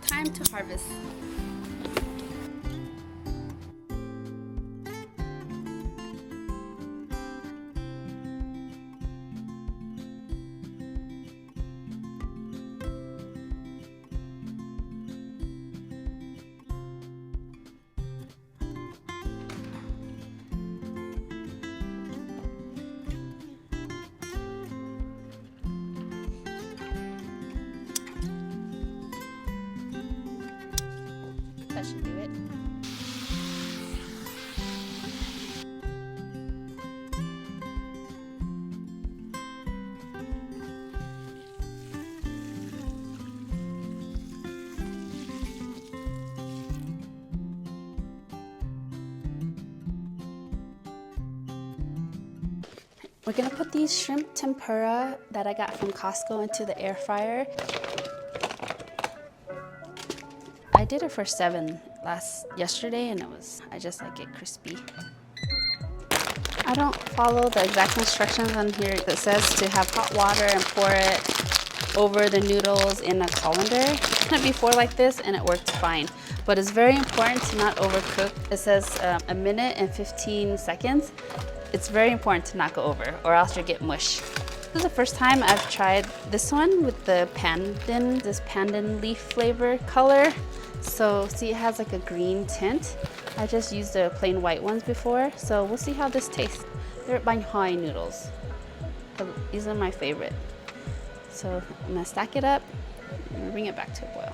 time to harvest. That should do it. We're gonna put these shrimp tempura that I got from Costco into the air fryer. I did it for 7 yesterday and I just like it crispy. I don't follow the exact instructions on here. It says to have hot water and pour it over the noodles in a colander. I've done it before like this and it worked fine. But it's very important to not overcook. It says 1 minute and 15 seconds. It's very important to not go over or else you'll get mush. This is the first time I've tried this one with the pandan, this pandan leaf flavor color. So see, it has like a green tint. I just used the plain white ones before, so we'll see how this tastes. They're Banhai noodles. These are my favorite. So I'm gonna stack it up and bring it back to a boil.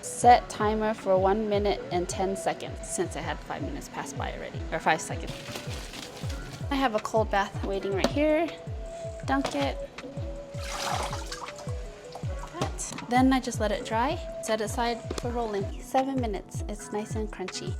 Set timer for 1 minute and 10 seconds since I had 5 minutes pass by already, or 5 seconds. I have a cold bath waiting right here. Dunk it. Then I just let it dry, set it aside for rolling. 7 minutes, it's nice and crunchy.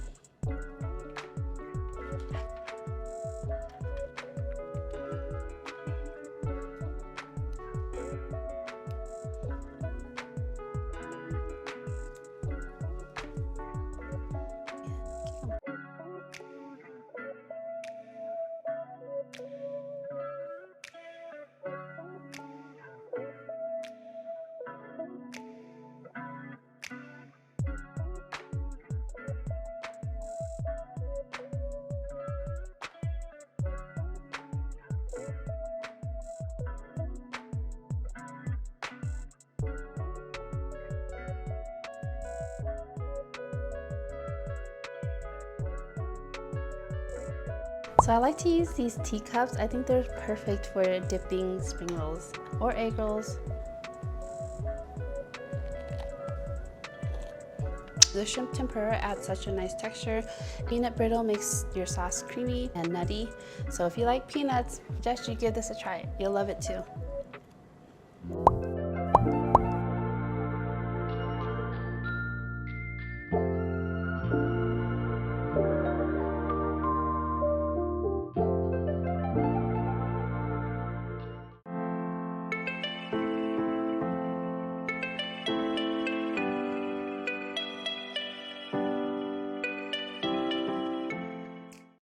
So I like to use these teacups. I think they're perfect for dipping spring rolls or egg rolls. The shrimp tempura adds such a nice texture. Peanut brittle makes your sauce creamy and nutty. So if you like peanuts, just you give this a try. You'll love it too.